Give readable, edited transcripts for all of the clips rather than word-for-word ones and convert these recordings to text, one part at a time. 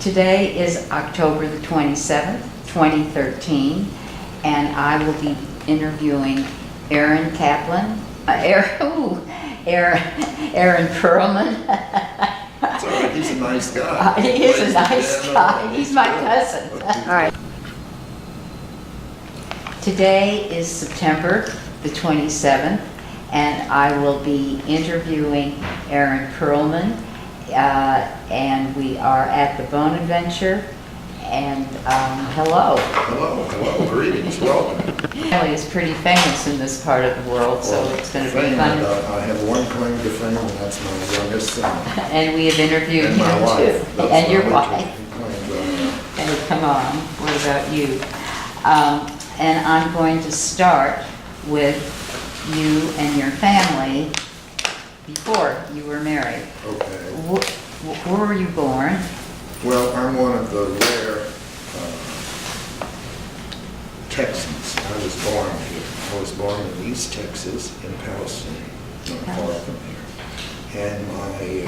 Today is October the 27th, 2013, and I will be interviewing Aaron Kaplan, Aaron Pearlman. It's all right, he's a nice guy. He is a nice guy. He's my cousin. All right. Today is September the 27th, and I will be interviewing Aaron Pearlman, and we are at the Bone Adventure. And hello. Hello, greetings, welcome. Family is pretty famous in this part of the world, so it's going to be fun. I have one claim to fame, and that's my youngest son. And we have interviewed And him my wife. too. That's And your my only wife. two claims. Okay, come on. What about you? And I'm going to start with you and your family before you were married. Okay. Where were you born? Well, I'm one of the rare Texans. I was born here. I was born in East Texas, in Palestine, not far from here. And my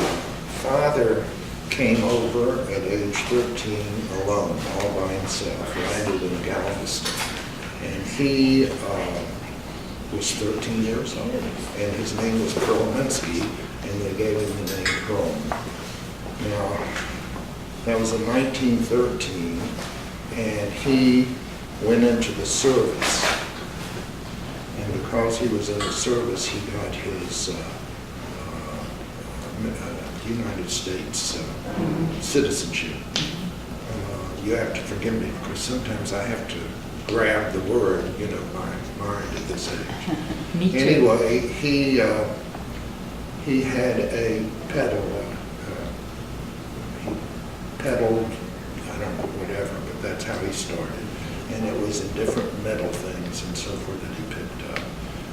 father came over at age 13 alone, all by himself, landed in Galveston. And he was 13 years old, and his name was Pearlmansky, and they gave him the name Pearlman. Now, that was in 1913, and he went into the service. And because he was in the service, he got his United States citizenship. You have to forgive me because sometimes I have to grab the word, my mind at this age. Me too. Anyway, he had a pedal. He pedaled, I don't know, whatever, but that's how he started. And it was in different metal things and so forth that he picked up.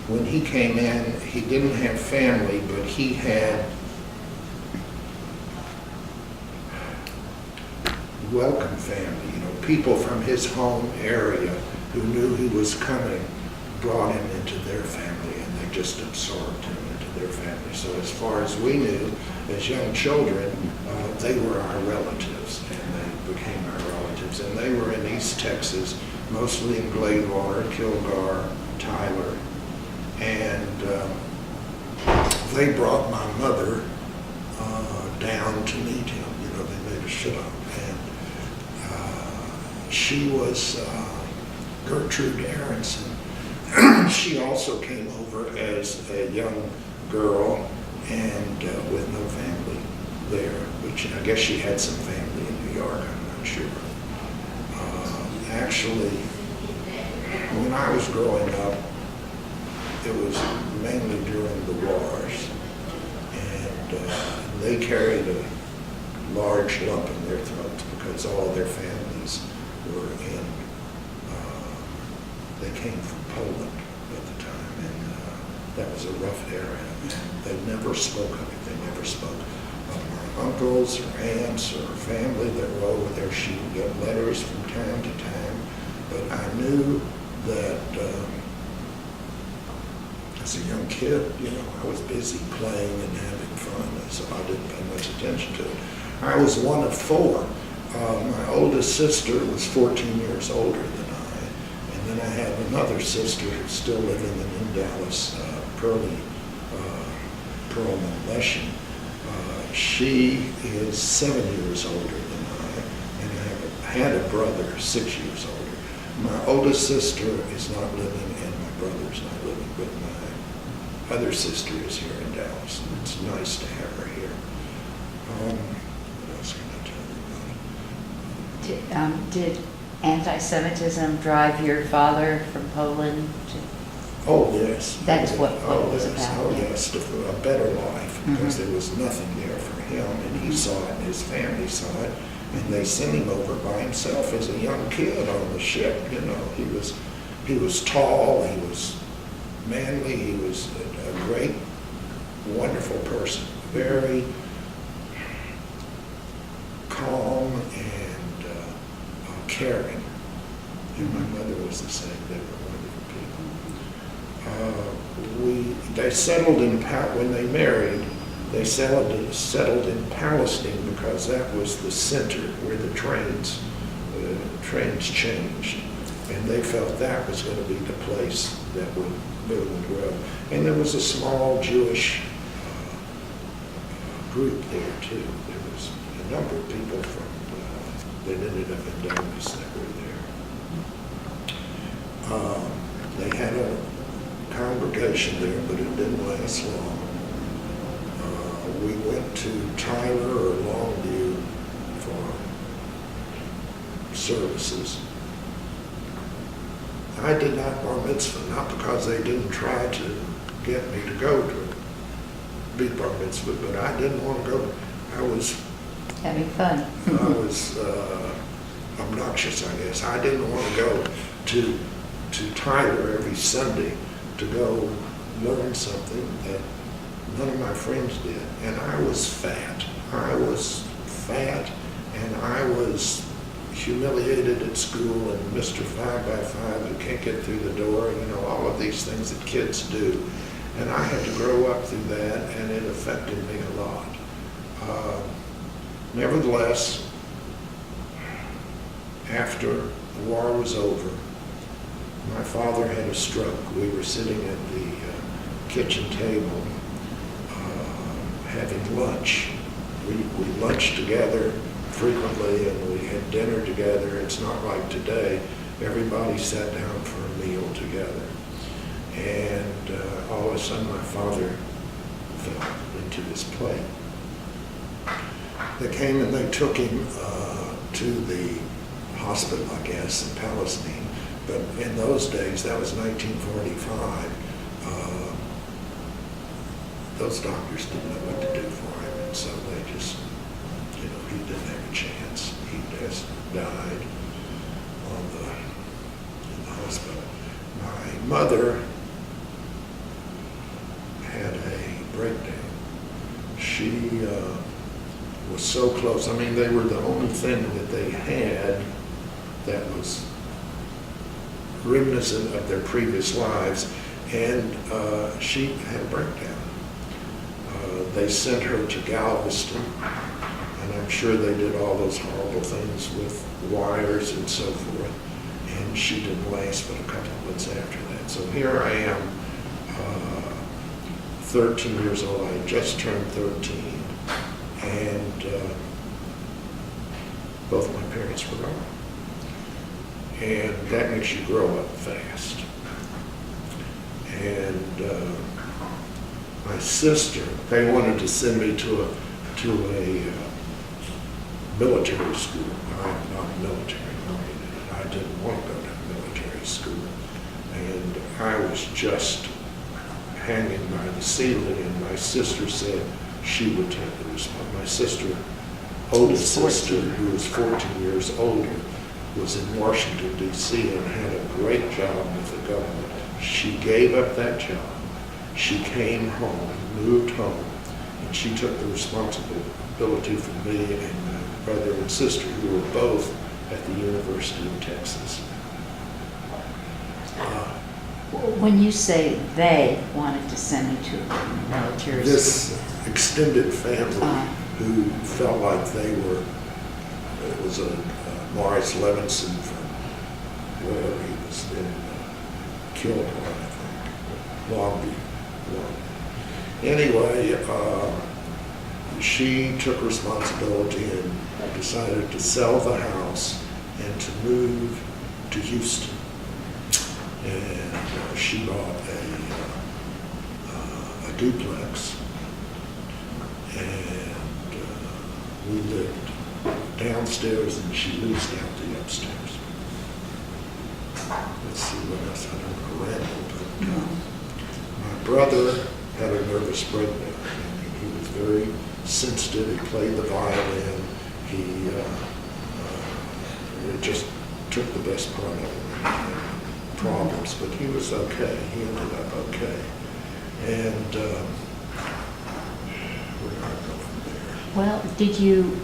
When he came in, he didn't have family, but he had welcome family. People from his home area who knew he was coming brought him into their family, and they just absorbed him into their family. So as far as we knew, as young children, they were our relatives, and they became our relatives. And they were in East Texas, mostly in Gladewater, Kilgar, Tyler. And they brought my mother down to meet him. They made a ship. And she was Gertrude Aronson. She also came over as a young girl and with no family there, which I guess she had some family in New York, I'm not sure. Actually, when I was growing up, it was mainly during the wars, and they carried a large lump in their throats because all their families were in, they came from Poland at the time, and that was a rough era. They never spoke of it. They never spoke of my uncles or aunts or family that were over there. She would get letters from time to time, but I knew that as a young kid, I was busy playing and having fun, so I didn't pay much attention to it. I was one of four. My oldest sister was 14 years older than I, and then I have another sister who's still living in Dallas, Pearlman Leshin. She is 7 years older than I, and I had a brother 6 years older. My oldest sister is not living, and my brother's not living, but my other sister is here in Dallas, and it's nice to have her here. What else can I tell you about it? Did anti-Semitism drive your father from Poland to? Oh, yes. That's what it was yes. about. Oh, yes, a better life, because there was nothing there for him, and he saw it, and his family saw it, and they sent him over by himself as a young kid on the ship. He was tall, he was manly, he was a great, wonderful person, very calm and caring. And my mother was the same. They were wonderful people. They settled in when they married, They settled in Palestine because that was the center where the trains changed. And they felt that was going to be the place that would boom and grow. And there was a small Jewish group there too. There was a number of people that ended up in Dallas that were there. They had a congregation there, but it didn't last long. We went to Tyler or Longview for services. I did not bar mitzvah, not because they didn't try to get me to go to be bar mitzvah, but I didn't want to go. I was Having fun. I was obnoxious, I guess. I didn't want to go to Tyler every Sunday to go learn something that none of my friends did. And I was fat. And I was humiliated at school, and Mr. 5x5 who can't get through the door, all of these things that kids do. And I had to grow up through that, and it affected me a lot. Nevertheless, after the war was over, my father had a stroke. We were sitting at the kitchen table having lunch. We lunched together frequently, and we had dinner together. It's not like today. Everybody sat down for a meal together. And all of a sudden, my father fell into his plate. They came and they took him to the hospital, I guess, in Palestine. But in those days, that was 1945, those doctors didn't know what to do for him. And so they just, he didn't have a chance. He just died in the hospital. My mother had a breakdown. She was so close. I mean, they were the only thing that they had that was reminiscent of their previous lives, and she had a breakdown. They sent her to Galveston, and I'm sure they did all those horrible things with wires and so forth, and she didn't last but a couple of months after that. So here I am, 13 years old. I had just turned 13, and both my parents were gone. And that makes you grow up fast. And my sister, they wanted to send me to a military school. I'm not military oriented. I didn't want to go to military school. And I was just hanging by the ceiling, and my sister said she would take the responsibility. My sister, oldest sister, who was 14 years older, was in Washington, D.C. and had a great job with the government. She gave up that job. She came home, moved home, and she took the responsibility for me and my brother and sister, who were both at the University of Texas. When you say they wanted to send you to military school. This extended family who felt like they were, it was a Morris Levinson from wherever he was in Kilburn, I think, Longview. Anyway, she took responsibility and decided to sell the house and to move to Houston. And she bought a duplex, and we lived downstairs, and she leased out the upstairs. Let's see what else. I don't want to ramble, but my brother had a nervous breakdown. He was very sensitive. He played the violin. He it just took the best part of it. He had problems, but he was okay. He ended up okay. And where do I go from there? Well, did you,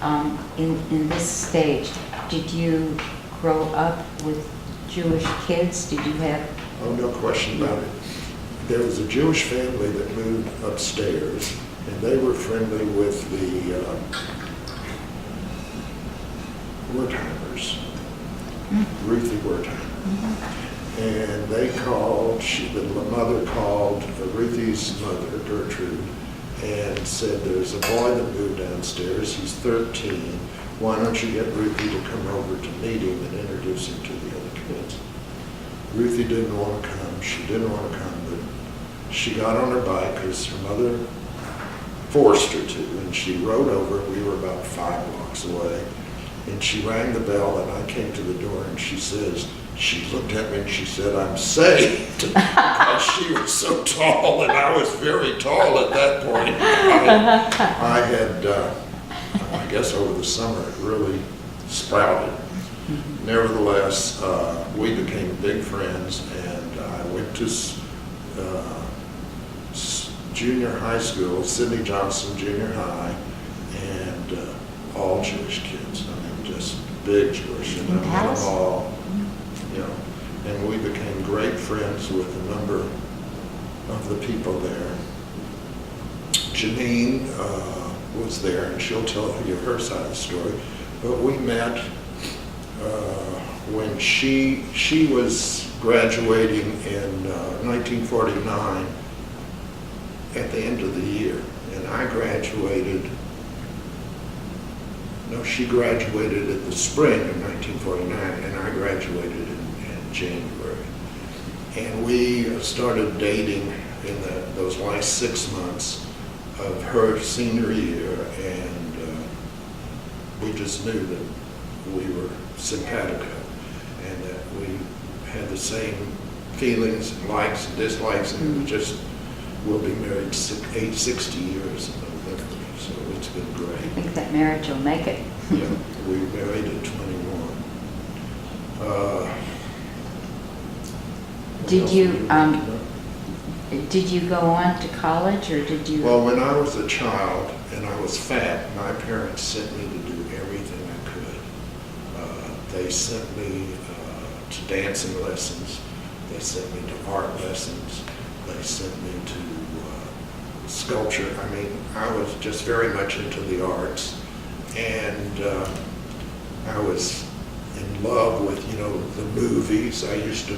in this stage, did you grow up with Jewish kids? Did you have? Oh, no question about it. There was a Jewish family that moved upstairs, and they were friendly with the Wertheimers, Ruthie Wertheimer. And they called, the mother called Ruthie's mother, Gertrude, and said, there's a boy that moved downstairs, he's 13. Why don't you get Ruthie to come over to meet him and introduce him to the other kids? Ruthie didn't want to come. She didn't want to come, but she got on her bike because her mother forced her to, and she rode over. We were about 5 blocks away, and she rang the bell, and I came to the door, and she says, she looked at me and she said, I'm saved. Because she was so tall, and I was very tall at that point. I had, I guess over the summer, it really sprouted. Nevertheless, we became big friends, and I went to junior high school, Sidney Johnson Junior High, and all Jewish kids. I mean, just big Jewish, and I met them all. You know, and we became great friends with a number of the people there. Janine was there, and she'll tell you her side of the story. But we met when she was graduating in 1949 at the end of the year, and I graduated. No, she graduated in the spring of 1949, and I graduated in January. And we started dating in those last 6 months of her senior year, and we just knew that we were simpatico, and that we had the same feelings, likes and dislikes, and we just will be married 60 years in November. So it's been great. I think that marriage will make it. Yeah, we married at 21. Did you go on to college, or did you? Well, when I was a child and I was fat, my parents sent me to do everything I could. They sent me to dancing lessons. They sent me to art lessons. They sent me to sculpture. I mean, I was just very much into the arts, and I was in love with, you know, the movies. I used to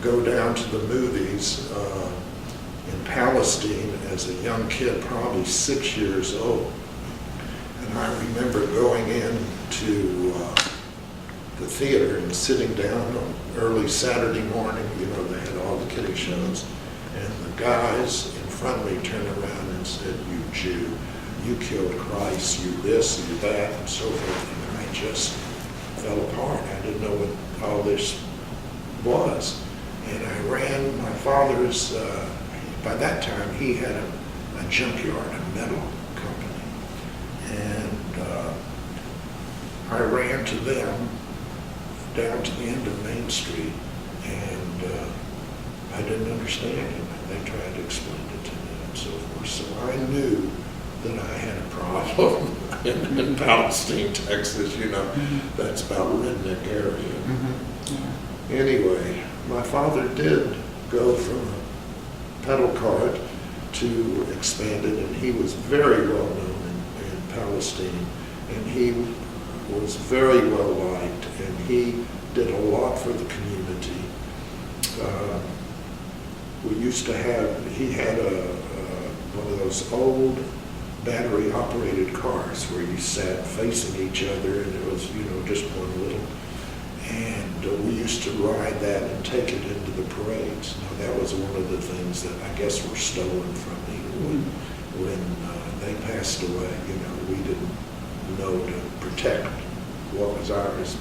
go down to the movies in Palestine as a young kid, probably 6 years old. And I remember going in to the theater and sitting down on early Saturday morning. You know, they had all the kiddie shows, and the guys in front of me turned around and said, "You Jew, you killed Christ, you this, you that," and so forth. And I just fell apart. I didn't know what all this was. And I ran my father's, by that time he had a junkyard, a metal company. And I ran to them down to the end of Main Street, and I didn't understand it. They tried to explain it to me and so forth. So I knew that I had a problem in Palestine, Texas, you know. That's about redneck area. Yeah. Anyway, my father did go from a pedal cart to Expanded, and he was very well known in Palestine, and he was very well liked, and he did a lot for the community. We used to have, he had one of those old battery operated cars where you sat facing each other, and it was, you know, just one little. And we used to ride that and take it into the parades. Now, that was one of the things that I guess were stolen from me when they passed away. You know, we didn't know to protect what was ours.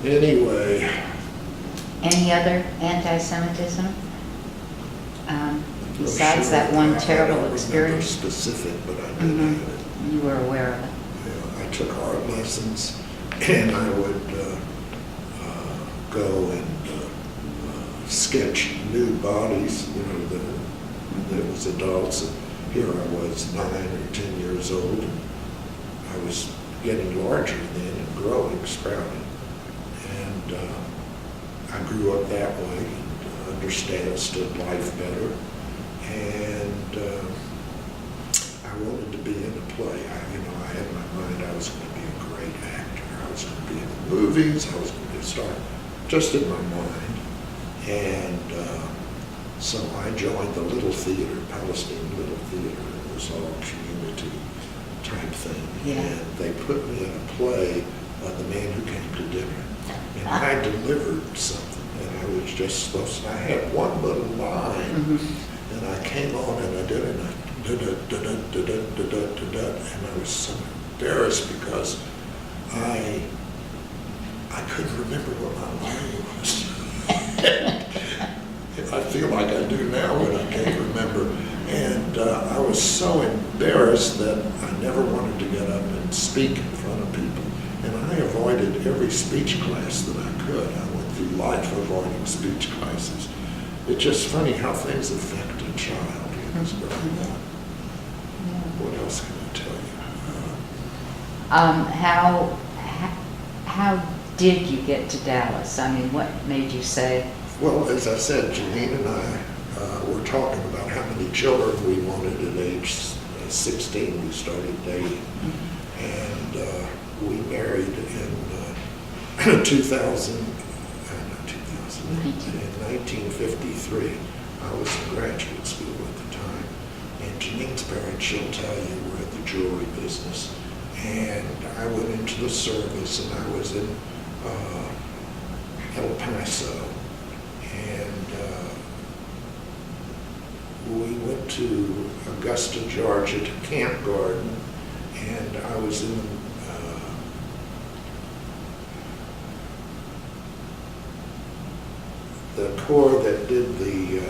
Anyway. Any other anti-Semitism? Besides that one terrible experience? Specific, but I did have it. You were aware of it. Yeah, I took art lessons, and I would go and sketch nude bodies. You know, there was adults, and here I was 9 or 10 years old, and I was getting larger then and growing, sprouting. And I grew up that way and understood life better. And I wanted to be in a play. I had in my mind I was going to be a great actor. I was going to be in the movies. I was going to start just in my mind. And so I joined the Little Theater, Palestine Little Theater. It was all community type thing. Yeah. And they put me in a play, The Man Who Came to Dinner. And I delivered something. And I was just supposed to, I had one little line. Mm-hmm. And I came on and I did it. And I was so embarrassed because I couldn't remember what my line was. I feel like I do now when I can't remember. And I was so embarrassed that I never wanted to get up and speak in front of people. And I avoided every speech class that I could. I went through life avoiding speech classes. It's just funny how things affect a child who's growing up. What else can I tell you? How did you get to Dallas? I mean, what made you say? Well, as I said, Janine and I were talking about how many children we wanted at age 16. We started dating. And we married in 1953. I was in graduate school at the time. And Janine's parents, she'll tell you, were in the jewelry business. And I went into the service, and I was in El Paso. And we went to Augusta, Georgia, to Camp Garden. And I was in the corps that did the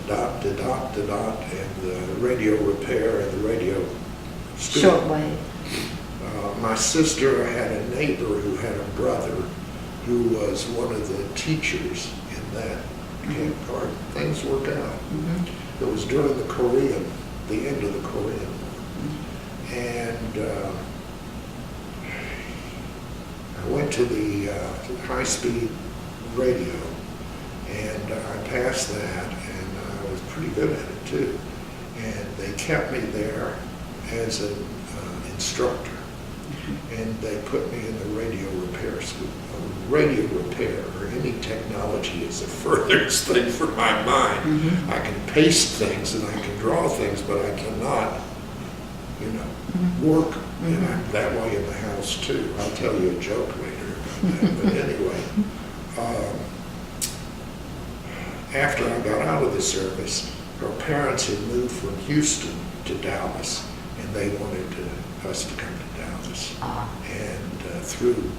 dot, da dot, da dot, and the radio repair and the radio school. Shortwave. My sister had a neighbor who had a brother who was one of the teachers in that camp garden. Things worked out. It was during the end of the Korean War. And I went to the high-speed radio, and I passed that, and I was pretty good at it too. And they kept me there as an instructor, and they put me in the radio repair school. Radio repair or any technology is the furthest thing from my mind. I can paste things and I can draw things, but I cannot, work. And I'm that way in the house too. I'll tell you a joke later about that. But anyway, after I got out of the service, her parents had moved from Houston to Dallas, and they wanted us to come to Dallas. And through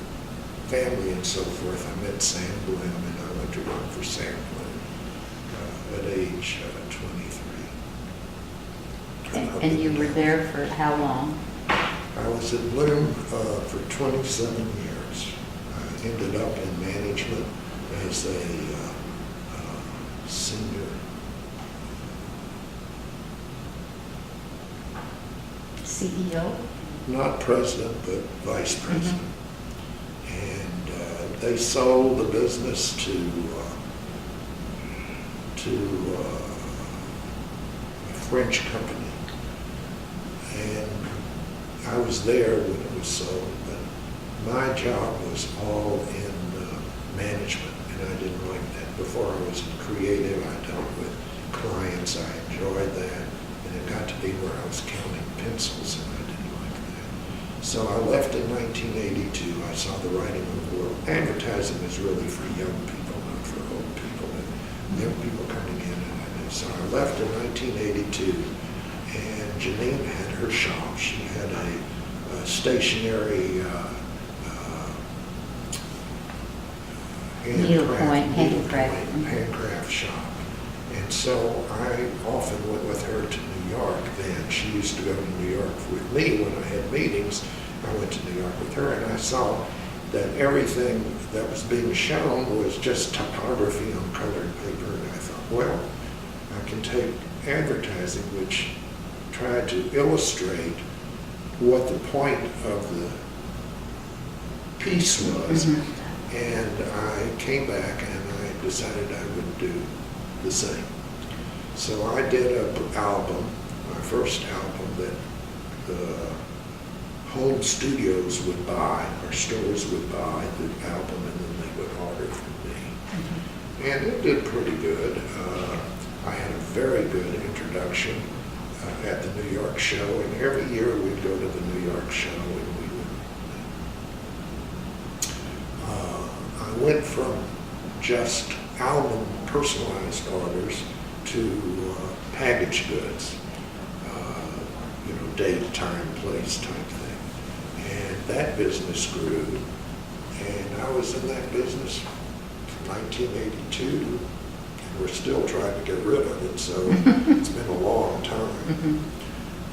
family and so forth, I met Sam Bloom, and I went to work for Sam Bloom at age 23. And you were there for how long? I was at Bloom for 27 years. I ended up in management as a senior CEO? not president, but vice president. And they sold the business to a French company. And I was there when it was sold, but my job was all in management, and I didn't like that. Before I was in creative, I dealt with clients, I enjoyed that, and it got to be where I was counting pencils, and I didn't like that. So I left in 1982. I saw the writing on the wall. Advertising is really for young people, not for old people, and young people coming in. So I left in 1982, and Janine had her shop. She had a stationary handcraft shop. And so I often went with her to New York then. She used to go to New York with me when I had meetings. I went to New York with her, and I saw that everything that was being shown was just typography on colored paper. And I thought, well, I can take advertising, which tried to illustrate what the point of the piece was. And I came back and I decided I would do the same. So I did an album my first album that the home studios would buy, or stores would buy the album, and then they would order from me. And it did pretty good. I had a very good introduction at the New York show, and every year we'd go to the New York show, and we would. I went from just album personalized orders to packaged goods, date, time, place type thing. And that business grew, and I was in that business from 1982, and we're still trying to get rid of it, so it's been a long time.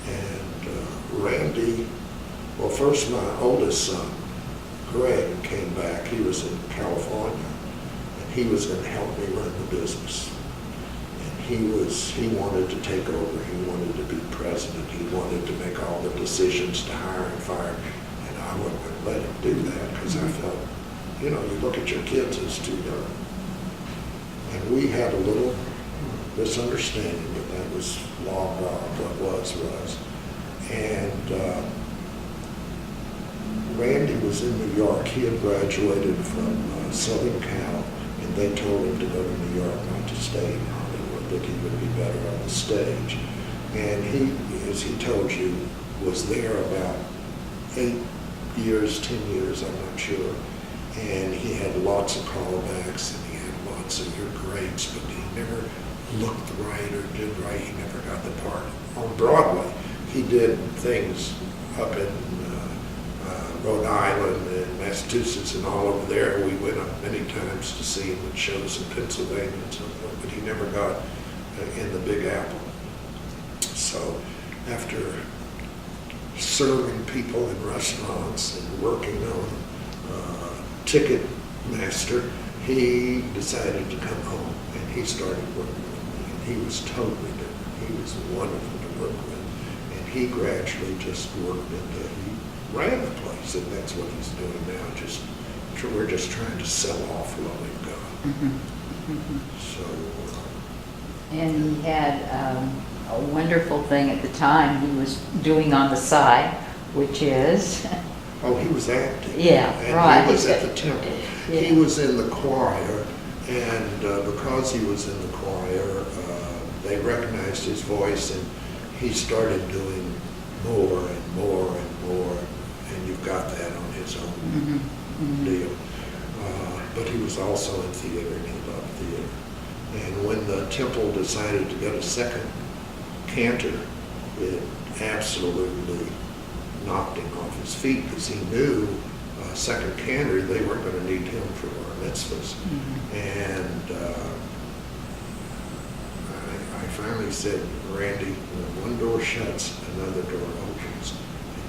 And Randy, well, first my oldest son, Greg, came back. He was in California, and he was going to help me run the business. He wanted to take over, he wanted to be president, he wanted to make all the decisions to hire and fire, and I wasn't going to let him do that, because I felt, you look at your kids as too young. And we had a little misunderstanding, but that was long gone, what was. And Randy was in New York. He had graduated from Southern Cal, and they told him to go to New York, not to stay in Hollywood, that he would be better on the stage. And he, as he told you, was there about 8 years, 10 years, I'm not sure. And he had lots of callbacks, and he had lots of "you're greats," but he never looked right or did right. He never got the part. On Broadway, he did things up in Rhode Island and Massachusetts and all over there. We went up many times to see him at shows in Pennsylvania and so forth, but he never got in the Big Apple. So after serving people in restaurants and working on Ticketmaster, he decided to come home, and he started working with me, and he was totally different. He was wonderful to work with, and he gradually just worked into, he ran the place, and that's what he's doing now. We're just trying to sell off what we've got. So. And he had a wonderful thing at the time he was doing on the side, which is... Oh, he was acting. Yeah, and right. He was at the temple. Yeah. He was in the choir, and because he was in the choir, they recognized his voice, and he started doing more and more and more, and you've got that on his own deal. But he was also in theater, and he loved theater. And when the temple decided to get a second cantor, it absolutely knocked him off his feet, because he knew second cantor, they weren't going to need him for our mitzvahs. And I finally said, Randy, when one door shuts, another door opens.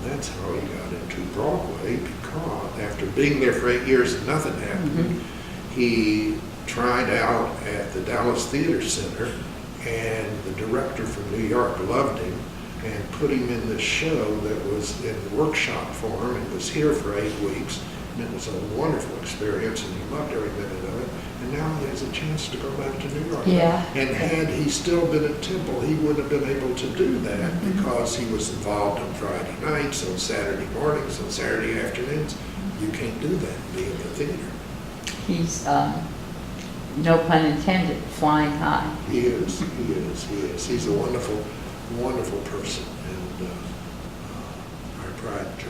And that's how he got into Broadway, because after being there for 8 years and nothing happened, he tried out at the Dallas Theater Center, and the director from New York loved him and put him in this show that was in workshop form and was here for 8 weeks. And it was a wonderful experience, and he loved every minute of it. And now he has a chance to go back to New York. Yeah. And had he still been at Temple, he wouldn't have been able to do that, because he was involved on Friday nights, on Saturday mornings, on Saturday afternoons. You can't do that and be in the theater. He's, no pun intended, flying high. He is. He's a wonderful, wonderful person, and our pride and joy.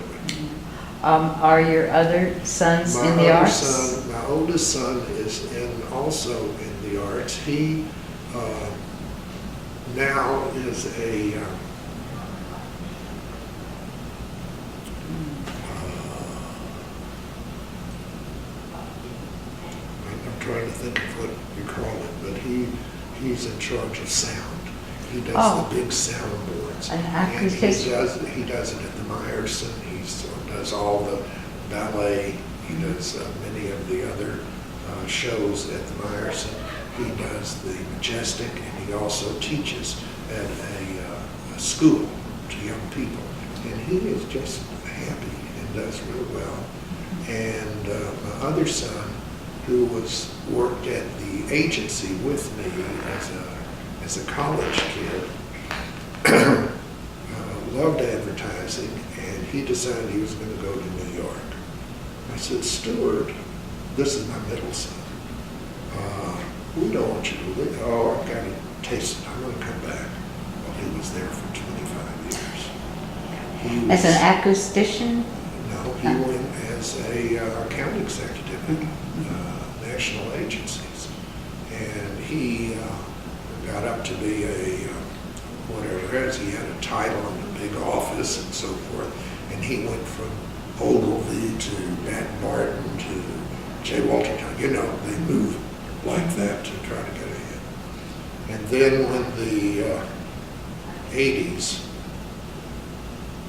Are your other sons in the arts? My oldest son is also in the arts. He now is a I'm trying to think of what you call it, but he's in charge of sound. He does the big soundboards. And he does it at the Meyerson. He does all the ballet. He does many of the other shows at the Meyerson. He does the Majestic, and he also teaches at a school to young people. And he is just happy and does real well. And my other son, who worked at the agency with me as a college kid, advertising, and he decided he was going to go to New York. I said, Stuart, this is my middle son. We don't want you to leave. Oh, I've got to taste it. I'm going to come back. Well, he was there for 25 years. As an acoustician? No, he went as a account executive at national agencies. And he got up to be a whatever it is. He had a title in a big office and so forth. And he went from Ogilvy to Matt Martin to J. Walter Thompson. You know, they move like that to try to get ahead. And then when the 80s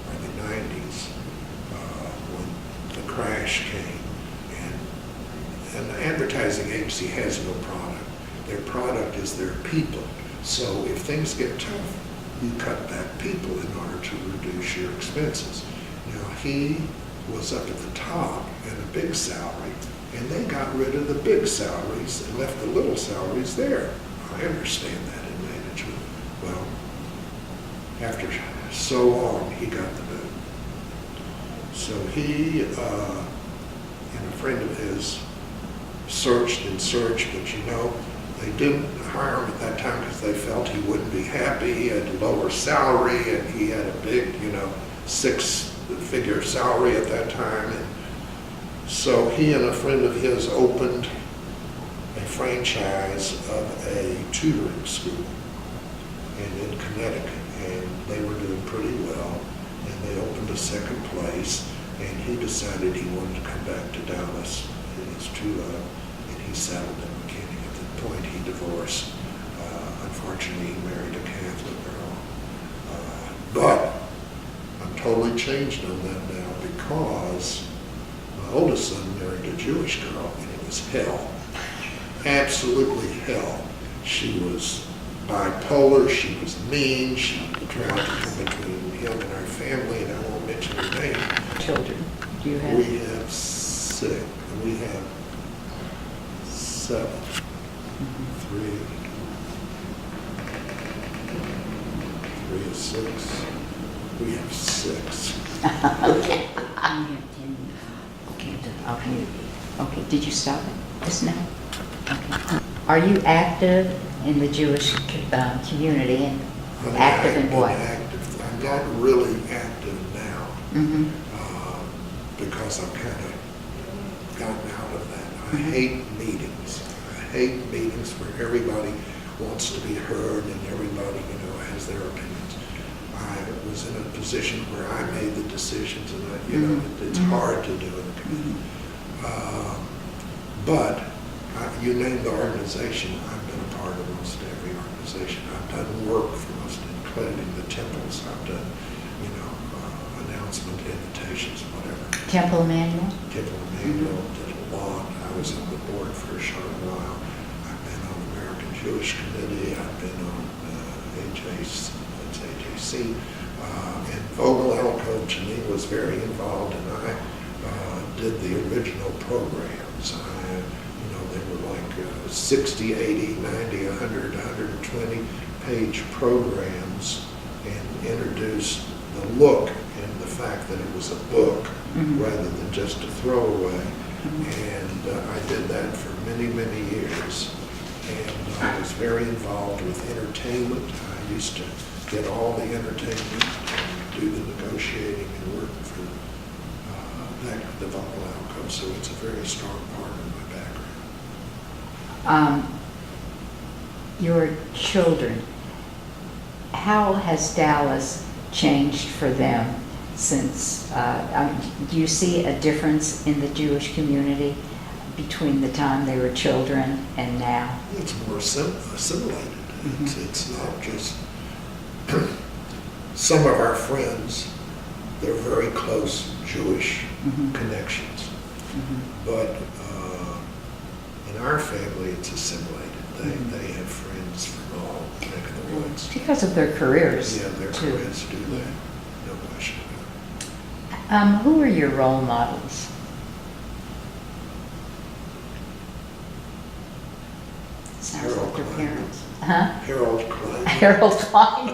or the 90s, when the crash came, and an advertising agency has no product. Their product is their people. So if things get tough, you cut back people in order to reduce your expenses. Now, he was up at the top and a big salary, and they got rid of the big salaries and left the little salaries there. I understand that in management. Well, after so long, he got the move. So he and a friend of his searched and searched, but you know, they didn't hire him at that time because they felt he wouldn't be happy. He had a lower salary, and he had a big, you know, six-figure salary at that time. And so he and a friend of his opened a franchise of a tutoring school in Connecticut, and they were doing pretty well. And they opened a second place, and he decided he wanted to come back to Dallas. It was too low, and he settled in McKinney. At that point, he divorced. Unfortunately, he married a Catholic girl. But I'm totally changed on that now because my oldest son married a Jewish girl, and it was hell. Absolutely hell. She was bipolar, she was mean, she tried to come between him and our family, and I won't mention her name. Children, do you have? We have six. We have seven. Three is six. We have six. Okay. Okay, did you stop it just now? Okay. Are you active in the Jewish community, and active in what? I'm not really active now. Mm-hmm. Because I've kind of gotten out of that. I hate meetings. I hate meetings where everybody wants to be heard and everybody, you know, has their opinions. I was in a position where I made the decisions, and I, you know, it's hard to do in a committee. But you name the organization, I've been a part of most every organization. I've done work for most, including the temples. I've done, you know, announcement, invitations, whatever. Temple Emmanuel? Temple Emmanuel did a lot. I was on the board for a short while. I've been on the American Jewish Committee. I've been on AJC. And Vogel Alcove to me was very involved, and I did the original programs. You know, they were like 60, 80, 90, 100, 120 page programs, and introduced the look and the fact that it was a book rather than just a throwaway. And I did that for many, many years. And I was very involved with entertainment. I used to get all the entertainment and do the negotiating and work for the Vogel Alcove. So it's a very strong part of my background. Your children, how has Dallas changed for them since, do you see a difference in the Jewish community between the time they were children and now? It's more assimilated. It's not just some of our friends, they're very close Jewish connections. But in our family, it's assimilated. They have friends from all neck of the woods. Because of their careers. Yeah, their too. careers do that. No question about it. Who are your role models? Sounds Harold like your Klein. parents. Huh? Harold Klein. Harold Klein.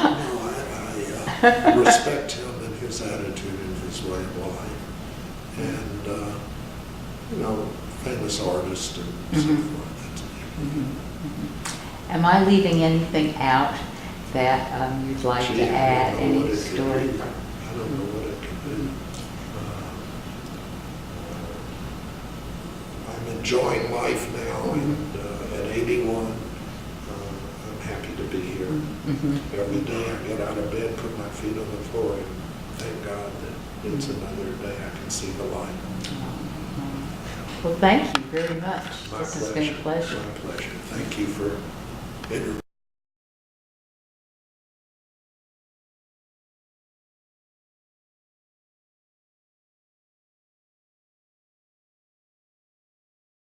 No, I respect him and his attitude and his way of life. And, famous artist and so Mhm. forth. That's Mhm, mhm. Am I leaving anything out that you'd like Gee, to I don't add, know any what it could story? be. I don't know what it could be. I'm enjoying life now, and at 81, I'm happy to be here. Mhm. Every day I get out of bed, put my feet on the floor, and thank God that it's another day I can see the light. Well, thank you very much. My This has been a pleasure. My pleasure. Thank you for interviewing.